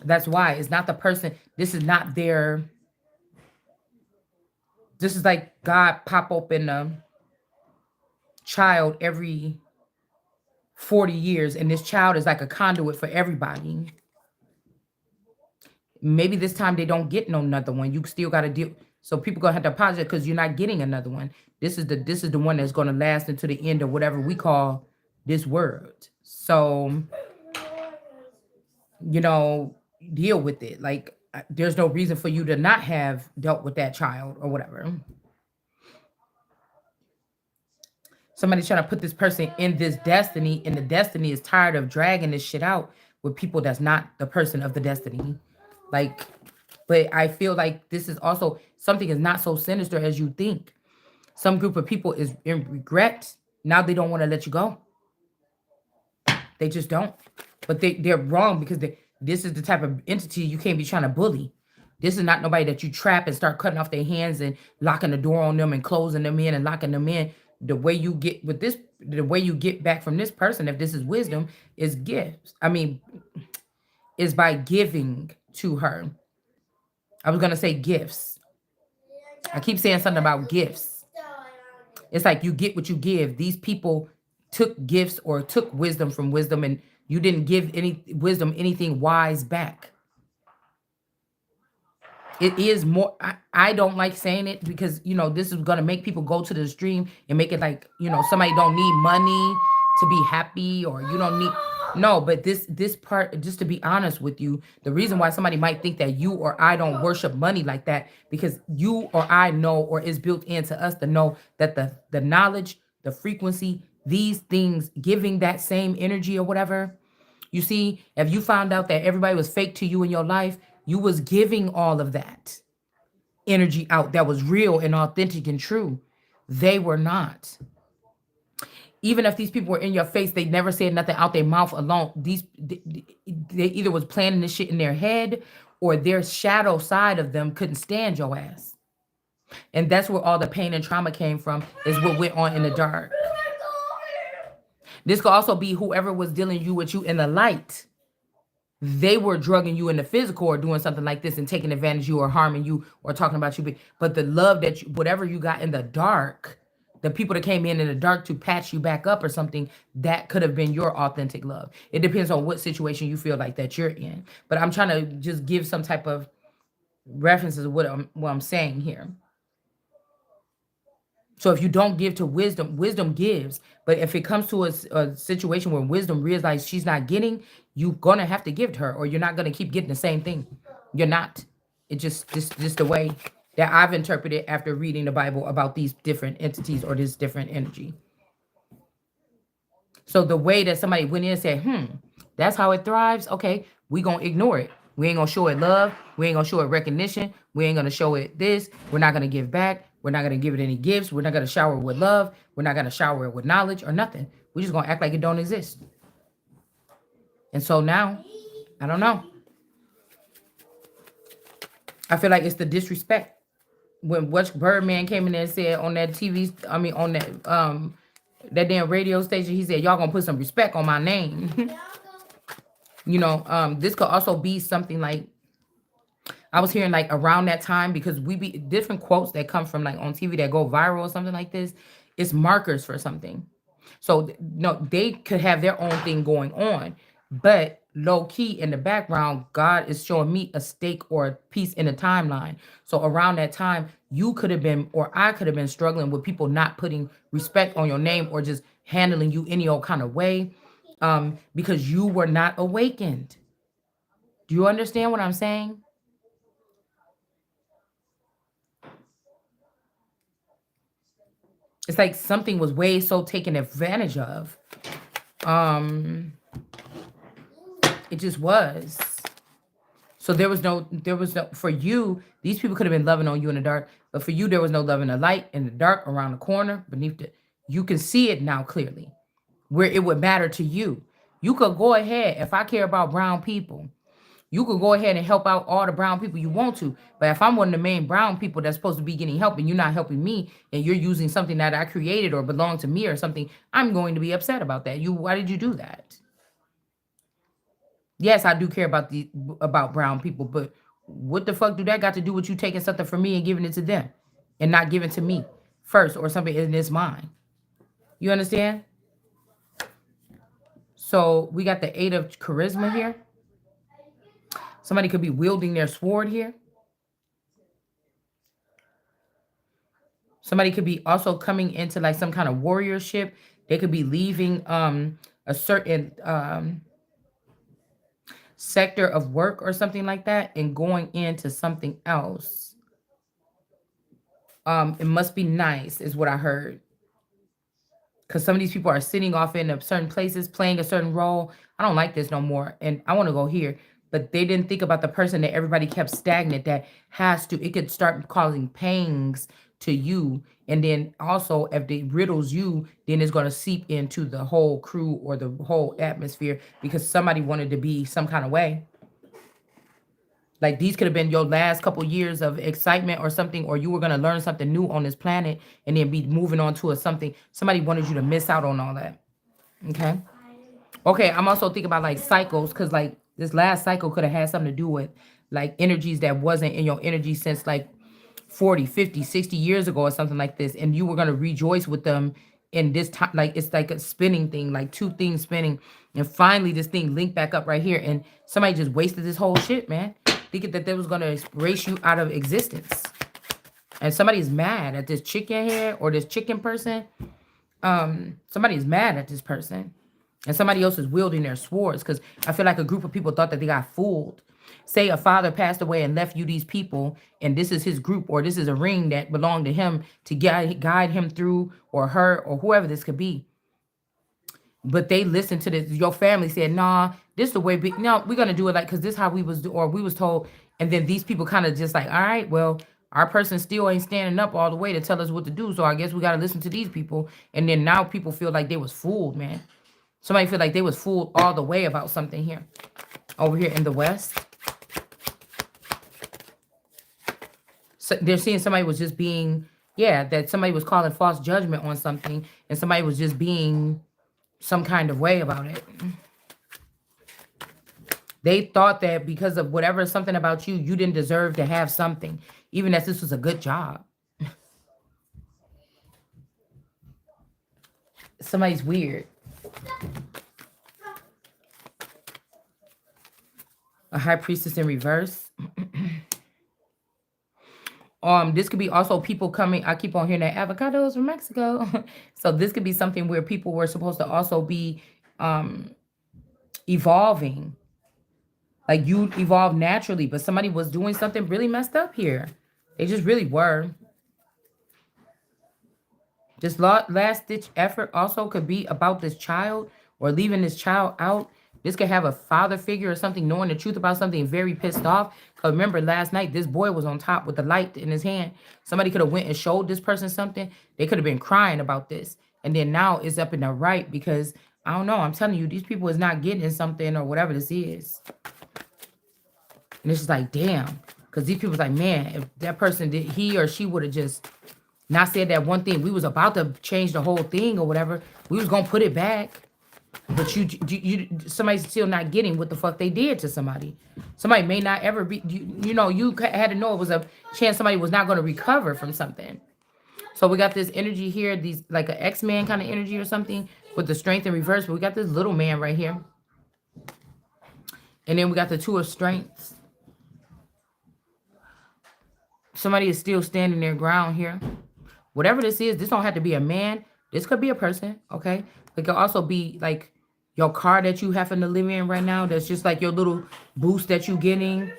That's why it's not the person. This is not their. This is like God pop open a child every 40 years, and this child is like a conduit for everybody. Maybe this time they don't get no another one. You still got to deal. So people gonna have to apologize because you're not getting another one. This is the one that's gonna last until the end of whatever we call this world. So you know, deal with it. Like there's no reason for you to not have dealt with that child or whatever. Somebody's trying to put this person in this destiny, and the destiny is tired of dragging this shit out with people that's not the person of the destiny. Like, but I feel like this is also something is not so sinister as you think. Some group of people is in regret. Now they don't want to let you go. They just don't. But they're wrong because this is the type of entity you can't be trying to bully. This is not nobody that you trap and start cutting off their hands and locking the door on them and closing them in and locking them in. The way you get with this, the way you get back from this person, if this is wisdom, is gifts. I mean, is by giving to her. I was gonna say gifts. I keep saying something about gifts. It's like you get what you give. These people took gifts or took wisdom from wisdom, and you didn't give any wisdom, anything wise back. It is more, I don't like saying it because this is gonna make people go to the stream and make it like somebody don't need money to be happy, or you don't need. No, but this part, just to be honest with you, the reason why somebody might think that you or I don't worship money like that, because you or I know, or is built into us to know that the knowledge, the frequency, these things giving that same energy or whatever. You see, if you found out that everybody was fake to you in your life, you was giving all of that energy out that was real and authentic and true. They were not. Even if these people were in your face, they never said nothing out their mouth alone. They either was planning this shit in their head, or their shadow side of them couldn't stand your ass. And that's where all the pain and trauma came from, is what went on in the dark. This could also be whoever was dealing with you in the light. They were drugging you in the physical or doing something like this and taking advantage of you or harming you or talking about you. But the love that whatever you got in the dark, the people that came in the dark to patch you back up or something, that could have been your authentic love. It depends on what situation you feel like that you're in. But I'm trying to just give some type of references of what I'm saying here. So if you don't give to wisdom, wisdom gives. But if it comes to a situation where wisdom realizes she's not getting, you're gonna have to give to her, or you're not gonna keep getting the same thing. You're not. It just the way that I've interpreted after reading the Bible about these different entities or this different energy. So the way that somebody went in and said, that's how it thrives. Okay, we gonna ignore it. We ain't gonna show it love. We ain't gonna show it recognition. We ain't gonna show it this. We're not gonna give back. We're not gonna give it any gifts. We're not gonna shower it with love. We're not gonna shower it with knowledge or nothing. We're just gonna act like it don't exist. And so now, I don't know. I feel like it's the disrespect. When Birdman came in there and said on that TV, I mean on that damn radio station, he said, y'all gonna put some respect on my name. This could also be something like, I was hearing like around that time, because we be different quotes that come from like on TV that go viral or something like this. It's markers for something. So no, they could have their own thing going on, but low key in the background, God is showing me a stake or a piece in the timeline. So around that time, you could have been, or I could have been struggling with people not putting respect on your name, or just handling you any old kind of way, because you were not awakened. Do you understand what I'm saying? It's like something was way so taken advantage of. Um, it just was. So there was no for you, these people could have been loving on you in the dark, but for you there was no love in the light, in the dark, around the corner, beneath the you can see it now clearly, where it would matter to you. You could go ahead, if I care about brown people, you could go ahead and help out all the brown people you want to. But if I'm one of the main brown people that's supposed to be getting help and you're not helping me and you're using something that I created or belonged to me or something, I'm going to be upset about that. Why did you do that? Yes, I do care about brown people, but what the fuck do that got to do with you taking something from me and giving it to them and not giving to me first or something in this mine? You understand? So we got the 8 of charisma here. Somebody could be wielding their sword here. Somebody could be also coming into like some kind of warriorship. They could be leaving a certain sector of work or something like that and going into something else. It must be nice, is what I heard. Because some of these people are sitting off in certain places, playing a certain role. I don't like this no more, and I want to go here. But they didn't think about the person that everybody kept stagnant. That has to. It could start causing pangs to you, and then also if it riddles you, then it's going to seep into the whole crew or the whole atmosphere because somebody wanted to be some kind of way. Like these could have been your last couple years of excitement or something, or you were gonna learn something new on this planet and then be moving on to a something. Somebody wanted you to miss out on all that. Okay. Okay, I'm also thinking about like cycles, because like this last cycle could have had something to do with like energies that wasn't in your energy since like 40, 50, 60 years ago or something like this. And you were gonna rejoice with them in this time. Like it's like a spinning thing, like two things spinning. And finally this thing linked back up right here. And somebody just wasted this whole shit, man. Thinking that they was gonna erase you out of existence. And somebody's mad at this chicken here or this chicken person. Somebody's mad at this person. And somebody else is wielding their swords, because I feel like a group of people thought that they got fooled. Say a father passed away and left you these people, and this is his group, or this is a ring that belonged to him to guide him through, or her, or whoever this could be. But they listened to this. Your family said, "Nah, this is the way. No, we're gonna do it like because this is how we was, or we was told." And then these people kind of just like, "All right, well, our person still ain't standing up all the way to tell us what to do, so I guess we gotta listen to these people." And then now people feel like they was fooled, man. Somebody feel like they was fooled all the way about something here. Over here in the West. So they're seeing somebody was just being, yeah, that somebody was calling false judgment on something, and somebody was just being some kind of way about it. They thought that because of whatever, something about you, you didn't deserve to have something, even as this was a good job. Somebody's weird. A high priestess in reverse. This could be also people coming. I keep on hearing that avocados from Mexico. So this could be something where people were supposed to also be evolving. Like you evolved naturally, but somebody was doing something really messed up here. They just really were. This last ditch effort also could be about this child or leaving this child out. This could have a father figure or something knowing the truth about something, very pissed off. Because remember last night, this boy was on top with the light in his hand. Somebody could have went and showed this person something. They could have been crying about this. And then now it's up in the right because, I don't know, I'm telling you, these people is not getting something or whatever this is. And it's just like, damn. Because these people's like, man, if that person did, he or she would have just not said that one thing. We was about to change the whole thing or whatever. We was going to put it back. But somebody's still not getting what the fuck they did to somebody. Somebody may not ever be, you had to know it was a chance somebody was not going to recover from something. So we got this energy here, these like an X-Man kind of energy or something with the strength in reverse. But we got this little man right here. And then we got the 2 of strengths. Somebody is still standing their ground here. Whatever this is, this don't have to be a man. This could be a person, okay? It could also be like your car that you happen to live in right now. That's just like your little boost that you're getting.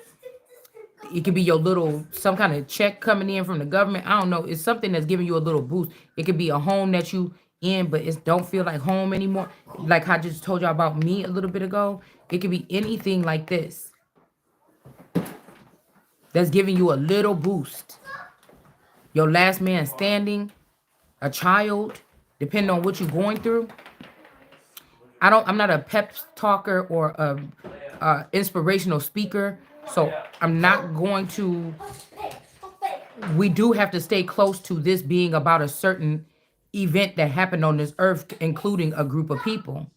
It could be your little, some kind of check coming in from the government. I don't know. It's something that's giving you a little boost. It could be a home that you in, but it don't feel like home anymore. Like I just told y'all about me a little bit ago. It could be anything like this that's giving you a little boost. Your last man standing, a child, depending on what you're going through. I'm not a pep talker or a inspirational speaker, so I'm not going to. We do have to stay close to this being about a certain event that happened on this earth, including a group of people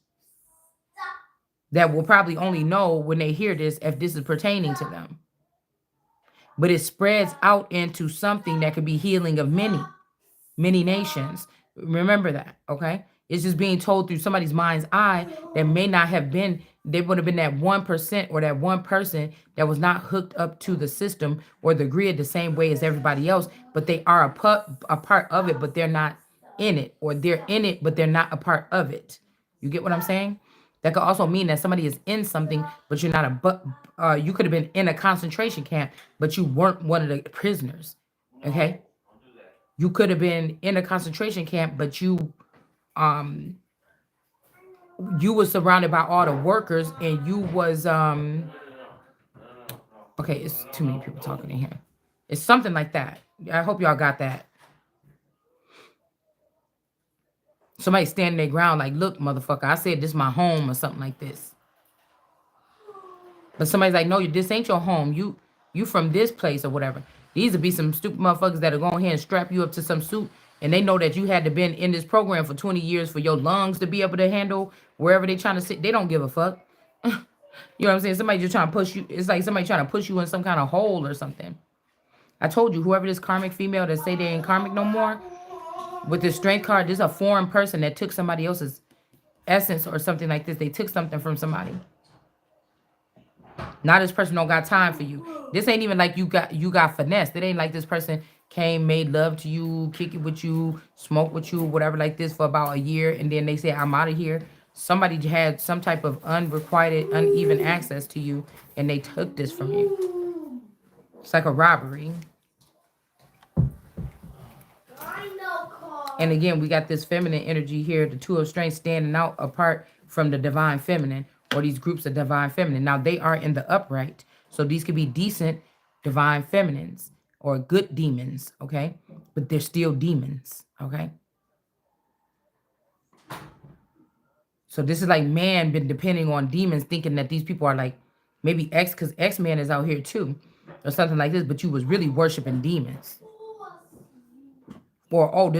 that will probably only know when they hear this if this is pertaining to them. But it spreads out into something that could be healing of many nations. Remember that, okay? It's just being told through somebody's mind's eye that may not have been, they would have been that 1% or that one person that was not hooked up to the system or the grid the same way as everybody else, but they are a part of it, but they're not in it, or they're in it, but they're not a part of it. You get what I'm saying? That could also mean that somebody is in something, but you're not you could have been in a concentration camp, but you weren't one of the prisoners. Okay? You could have been in a concentration camp, but you were surrounded by all the workers, and you was okay, it's too many people talking in here. It's something like that. I hope y'all got that. Somebody standing their ground like, look, motherfucker, I said this is my home or something like this. But somebody's like, no, this ain't your home. You from this place or whatever. These would be some stupid motherfuckers that'll go ahead and strap you up to some suit, and they know that you had to been in this program for 20 years for your lungs to be able to handle wherever they trying to sit. They don't give a fuck. You know what I'm saying? Somebody just trying to push you. It's like somebody trying to push you in some kind of hole or something. I told you, whoever this karmic female that say they ain't karmic no more, with this strength card, this is a foreign person that took somebody else's essence or something like this. They took something from somebody. Now this person don't got time for you. This ain't even like you got finessed. It ain't like this person came, made love to you, kick it with you, smoke with you, whatever like this for about a year, and then they say, I'm out of here. Somebody had some type of unrequited, uneven access to you, and they took this from you. It's like a robbery. And again, we got this feminine energy here, the two of strength standing out apart from the divine feminine, or these groups of divine feminine. Now they are in the upright. So these could be decent divine feminines or good demons, okay? But they're still demons, okay? So this is like man been depending on demons, thinking that these people are like maybe X, because X-Man is out here too, or something like this, but you was really worshiping demons. Or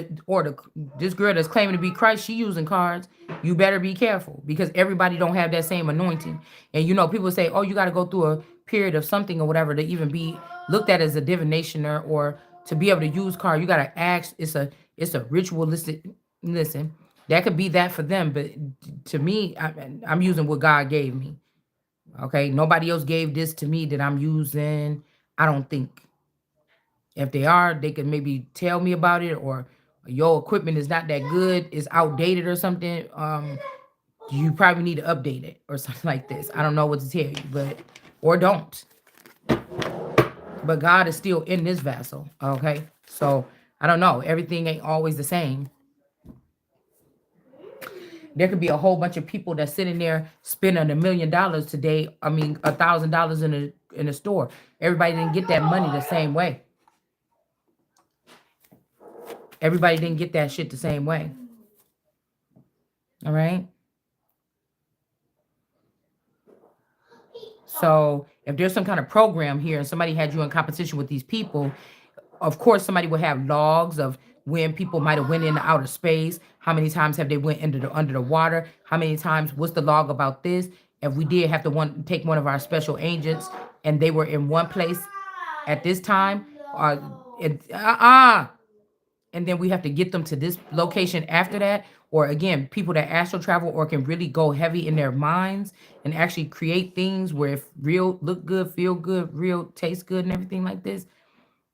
this girl that's claiming to be Christ, she using cards. You better be careful, because everybody don't have that same anointing. And you know, people say, oh, you got to go through a period of something or whatever to even be looked at as a divinationer, or to be able to use card. You got to ask. It's a ritualistic. Listen, that could be that for them, but to me, I'm using what God gave me. Okay, nobody else gave this to me that I'm using. I don't think. If they are, they could maybe tell me about it, or your equipment is not that good, it's outdated or something. You probably need to update it or something like this. I don't know what to tell you, but or don't. But God is still in this vessel, okay? So I don't know. Everything ain't always the same. There could be a whole bunch of people that's sitting there spending $1 million today. I mean, $1,000 in a store. Everybody didn't get that money the same way. Everybody didn't get that shit the same way. All right. So if there's some kind of program here and somebody had you in competition with these people, of course somebody would have logs of when people might have went into outer space. How many times have they went into under the water? How many times? What's the log about this? If we did have to take one of our special agents and they were in one place at this time, and then we have to get them to this location after that. Or again, people that astral travel or can really go heavy in their minds and actually create things where if real look good, feel good, real taste good, and everything like this.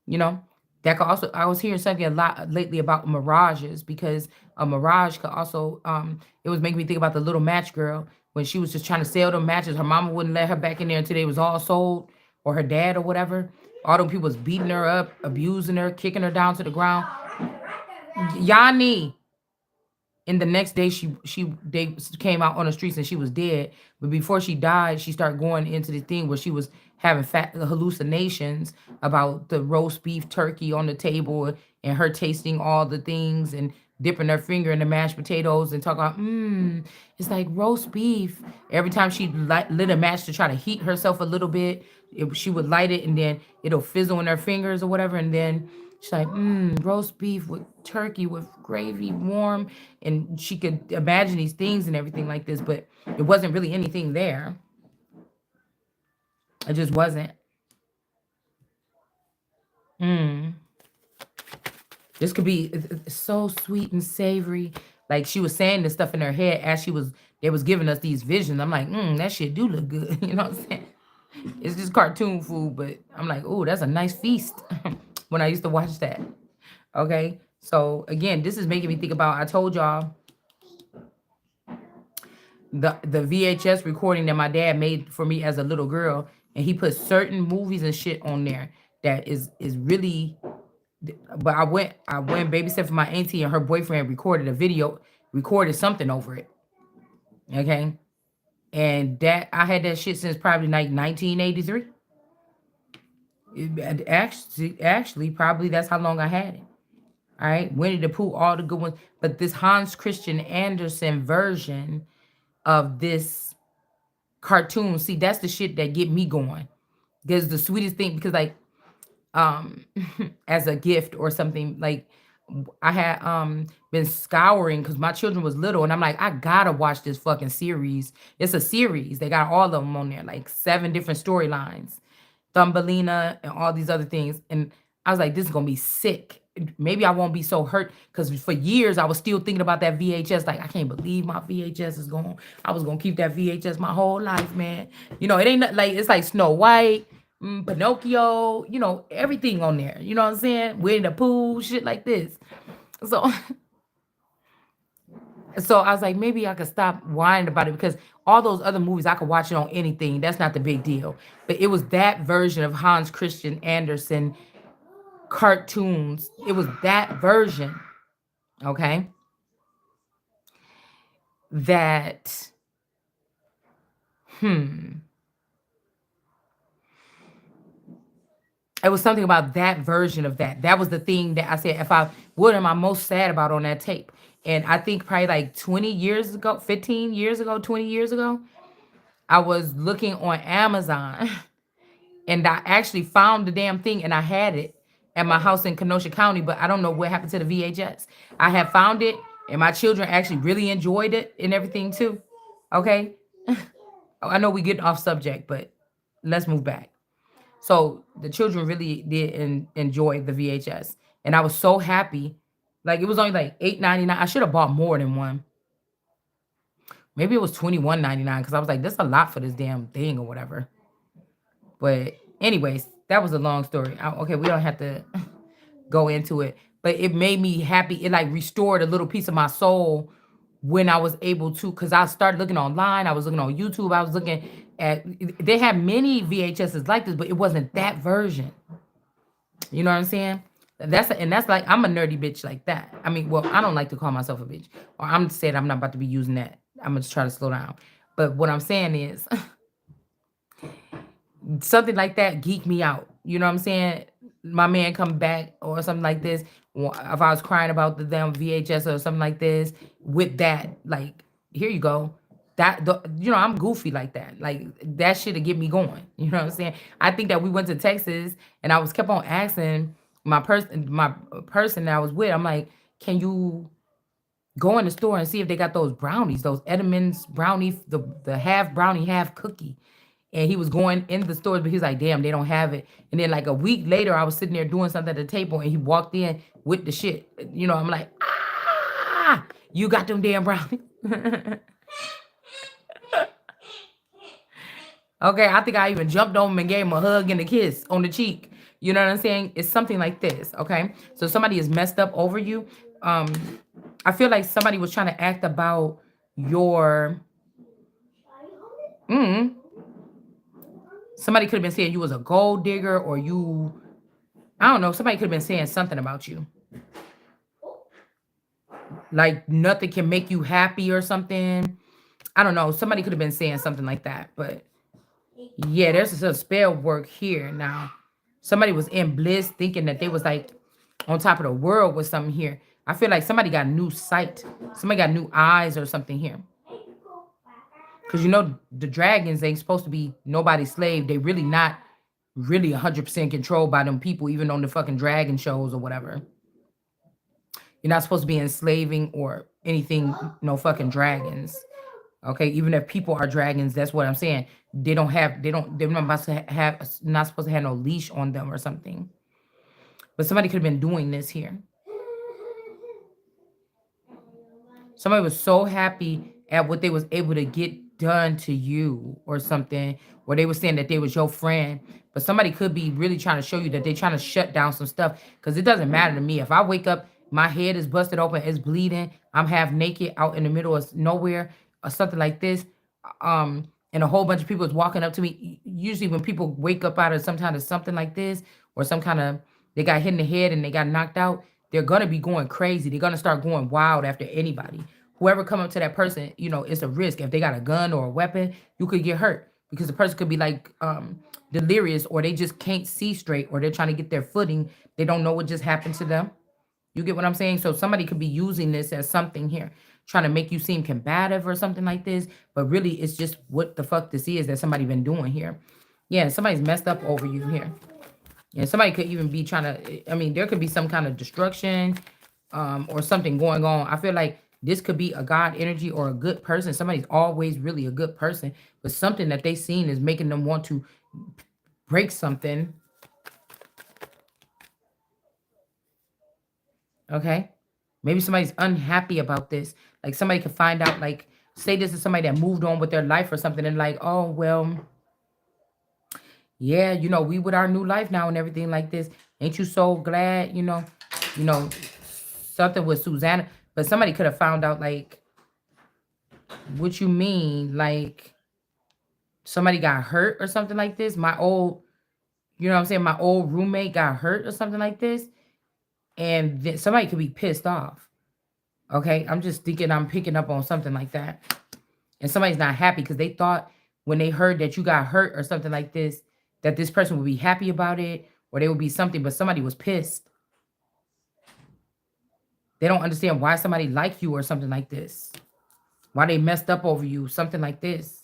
You know, that could also, I was hearing something a lot lately about mirages, because a mirage could also it was making me think about the little match girl when she was just trying to sell them matches. Her mama wouldn't let her back in there until they was all sold, or her dad or whatever. All them people was beating her up, abusing her, kicking her down to the ground. Yanni. And the next day they came out on the streets and she was dead. But before she died, she started going into the thing where she was having fat hallucinations about the roast beef turkey on the table and her tasting all the things and dipping her finger in the mashed potatoes and talking about, it's like roast beef. Every time she lit a match to try to heat herself a little bit, she would light it and then it'll fizzle in her fingers or whatever. And then she's like, roast beef with turkey with gravy, warm. And she could imagine these things and everything like this, but it wasn't really anything there. It just wasn't. This could be so sweet and savory. Like she was saying this stuff in her head as they was giving us these visions. I'm like, that shit do look good. You know what I'm saying? It's just cartoon food, but I'm like, oh, that's a nice feast when I used to watch that. Okay. So again, this is making me think about, I told y'all the VHS recording that my dad made for me as a little girl, and he put certain movies and shit on there that is really. But I went babysit for my auntie, and her boyfriend recorded something over it. Okay, and that I had that shit since probably like 1983. Actually, probably that's how long I had it. All right, Winnie the Pooh, all the good ones, but this Hans Christian Andersen version of this cartoon, see, that's the shit that get me going. Because the sweetest thing, because like um as a gift or something, like I had been scouring because my children was little, and I'm like, I gotta watch this fucking series. It's a series. They got all of them on there, like 7 different storylines, Thumbelina and all these other things. And I was like, this is gonna be sick. Maybe I won't be so hurt because for years I was still thinking about that VHS. Like, I can't believe my VHS is gone. I was gonna keep that VHS my whole life, man. It ain't like it's like Snow White, Pinocchio, everything on there. You know what I'm saying? Winnie the Pooh, shit like this. So so I was like, maybe I could stop whining about it because all those other movies I could watch it on anything. That's not the big deal. But it was that version of Hans Christian Andersen cartoons. It was that version, okay? That it was something about that version of that. That was the thing that I said, if I what am I most sad about on that tape? And I think probably like 20 years ago, 15 years ago, 20 years ago, I was looking on Amazon and I actually found the damn thing and I had it at my house in Kenosha County, but I don't know what happened to the VHS. I had found it and my children actually really enjoyed it and everything too. Okay. I know we get off subject, but let's move back. So the children really did enjoy the VHS. And I was so happy. Like it was only like $8.99. I should have bought more than one. Maybe it was $21.99 because I was like, that's a lot for this damn thing or whatever. But anyways, that was a long story. Okay, we don't have to go into it. But it made me happy. It like restored a little piece of my soul when I was able to, because I started looking online. I was looking on YouTube. I was looking at, they had many VHSs like this, but it wasn't that version. You know what I'm saying? And that's like, I'm a nerdy bitch like that. I mean, well, I don't like to call myself a bitch. Or I'm saying I'm not about to be using that. I'm gonna try to slow down. But what I'm saying is something like that geek me out. You know what I'm saying? My man come back or something like this. If I was crying about the damn VHS or something like this, with that, like, here you go. I'm goofy like that. Like that shit'll get me going. You know what I'm saying? I think that we went to Texas and I was kept on asking my person that I was with. I'm like, can you go in the store and see if they got those brownies, those Edmonds brownie, the half brownie, half cookie. And he was going in the stores, but he's like, damn, they don't have it. And then like a week later, I was sitting there doing something at the table and he walked in with the shit. I'm like, you got them damn brownies. Okay, I think I even jumped on him and gave him a hug and a kiss on the cheek. You know what I'm saying? It's something like this, okay? So somebody is messed up over you. Um, I feel like somebody was trying to act about your somebody could have been saying you was a gold digger or you, I don't know, somebody could have been saying something about you. like nothing can make you happy or something. I don't know. Somebody could have been saying something like that, but yeah, there's some spell work here now. Somebody was in bliss thinking that they was like on top of the world with something here. I feel like somebody got new sight. Somebody got new eyes or something here. Because you know the dragons ain't supposed to be nobody's slave. They really not really 100% controlled by them people, even on the fucking dragon shows or whatever. You're not supposed to be enslaving or anything, no fucking dragons. Okay, even if people are dragons, that's what I'm saying. They're not supposed to not supposed to have no leash on them or something. But somebody could have been doing this here. Somebody was so happy at what they was able to get done to you or something, or they were saying that they was your friend. But somebody could be really trying to show you that they're trying to shut down some stuff. Because it doesn't matter to me. If I wake up, my head is busted open, it's bleeding, I'm half naked out in the middle of nowhere or something like this. And a whole bunch of people is walking up to me. Usually when people wake up out of some kind of something like this, or some kind of they got hit in the head and they got knocked out, they're gonna be going crazy. They're gonna start going wild after anybody. Whoever come up to that person, it's a risk. If they got a gun or a weapon, you could get hurt because the person could be like delirious, or they just can't see straight, or they're trying to get their footing. They don't know what just happened to them. You get what I'm saying? So somebody could be using this as something here, trying to make you seem combative or something like this. But really, it's just what the fuck this is that somebody been doing here. Yeah, somebody's messed up over you here. And somebody could even be trying to, I mean, there could be some kind of destruction or something going on. I feel like this could be a God energy or a good person. Somebody's always really a good person, but something that they seen is making them want to break something. Okay. Maybe somebody's unhappy about this. Like somebody could find out, like, say this is somebody that moved on with their life or something, and like, oh, well, yeah, we with our new life now and everything like this. Ain't you so glad, you know, something with Susanna. But somebody could have found out, like, what you mean? Like, somebody got hurt or something like this. My old, you know what I'm saying? My old roommate got hurt or something like this. And then somebody could be pissed off. Okay. I'm just thinking I'm picking up on something like that. And somebody's not happy because they thought when they heard that you got hurt or something like this, that this person would be happy about it, or they would be something, but somebody was pissed. They don't understand why somebody like you or something like this. Why they messed up over you, something like this.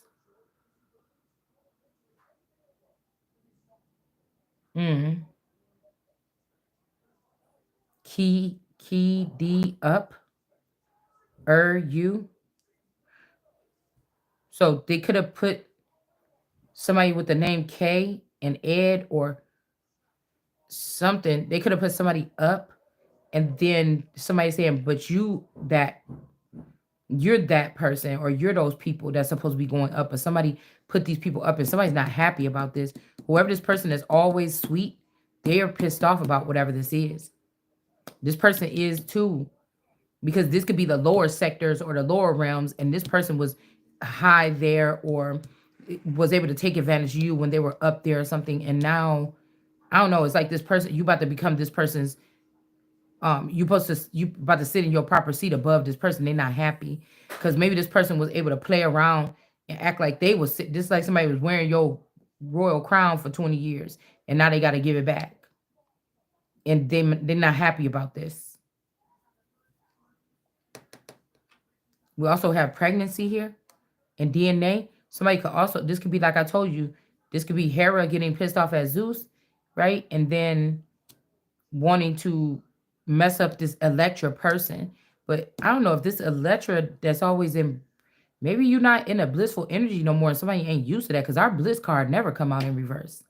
Mm. Key D up. You. So they could have put somebody with the name K and Ed or something. They could have put somebody up, and then somebody saying, but you're that person, or you're those people that's supposed to be going up, but somebody put these people up and somebody's not happy about this. Whoever this person is always sweet, they are pissed off about whatever this is. This person is too, because this could be the lower sectors or the lower realms, and this person was high there, or was able to take advantage of you when they were up there or something. And now, I don't know, it's like this person, you about to become this person's you about to sit in your proper seat above this person. They're not happy because maybe this person was able to play around and act like they was just like somebody was wearing your royal crown for 20 years, and now they got to give it back, and they're not happy about this. We also have pregnancy here and DNA. Somebody could also, this could be like I told you, this could be Hera getting pissed off at Zeus, right? And then wanting to mess up this Electra person. But I don't know if this Electra that's always in, maybe you're not in a blissful energy no more and somebody ain't used to that, because our bliss card never come out in reverse.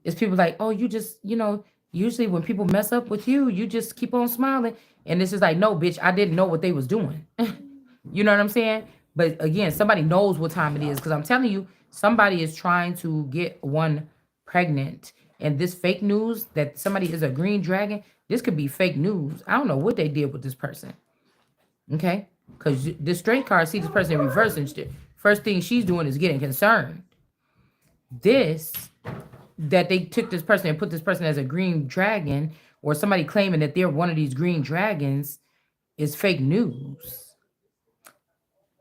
It's people like, oh, you just, usually when people mess up with you, you just keep on smiling. And this is like, no, bitch, I didn't know what they was doing. You know what I'm saying? But again, somebody knows what time it is, because I'm telling you, somebody is trying to get one pregnant. And this fake news that somebody is a green dragon, this could be fake news. I don't know what they did with this person. Okay? Because the straight card see this person in reverse, and first thing she's doing is getting concerned. This that they took this person and put this person as a green dragon, or somebody claiming that they're one of these green dragons, is fake news.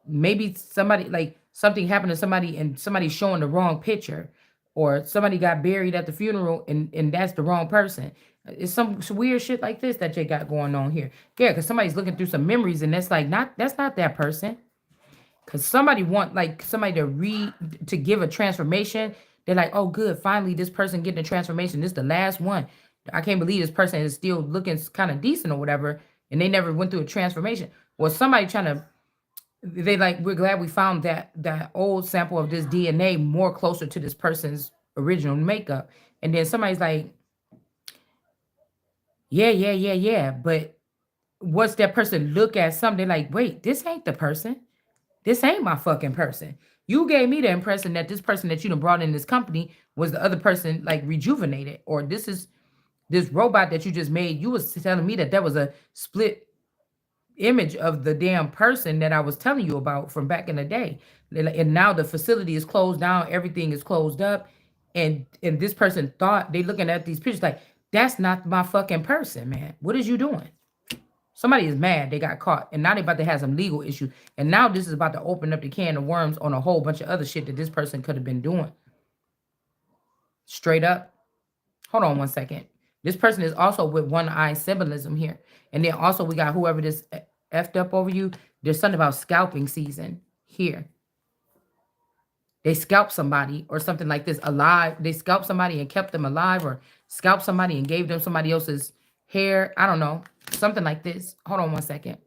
Maybe somebody, like, something happened to somebody and somebody's showing the wrong picture, or somebody got buried at the funeral and that's the wrong person. It's some weird shit like this that they got going on here. Yeah, because somebody's looking through some memories and that's like, that's not that person. Because somebody want, like, somebody to read, to give a transformation. They're like, oh good, finally this person getting a transformation. This is the last one. I can't believe this person is still looking kind of decent or whatever, and they never went through a transformation. Well, somebody trying to, they like, we're glad we found that old sample of this DNA more closer to this person's original makeup. And then somebody's like, yeah, but once that person look at something, they're like, wait, this ain't the person. This ain't my fucking person. You gave me the impression that this person that you done brought in this company was the other person, like, rejuvenated, or this is this robot that you just made. You was telling me that that was a split image of the damn person that I was telling you about from back in the day. And now the facility is closed down, everything is closed up, and this person thought, they looking at these pictures like, that's not my fucking person, man. What is you doing? Somebody is mad they got caught, and now they about to have some legal issues. And now this is about to open up the can of worms on a whole bunch of other shit that this person could have been doing. Straight up. Hold on one second. This person is also with one eye symbolism here. And then also we got whoever this effed up over you. There's something about scalping season here. They scalped somebody or something like this alive. They scalped somebody and kept them alive, or scalped somebody and gave them somebody else's hair. I don't know. Something like this. Hold on one second.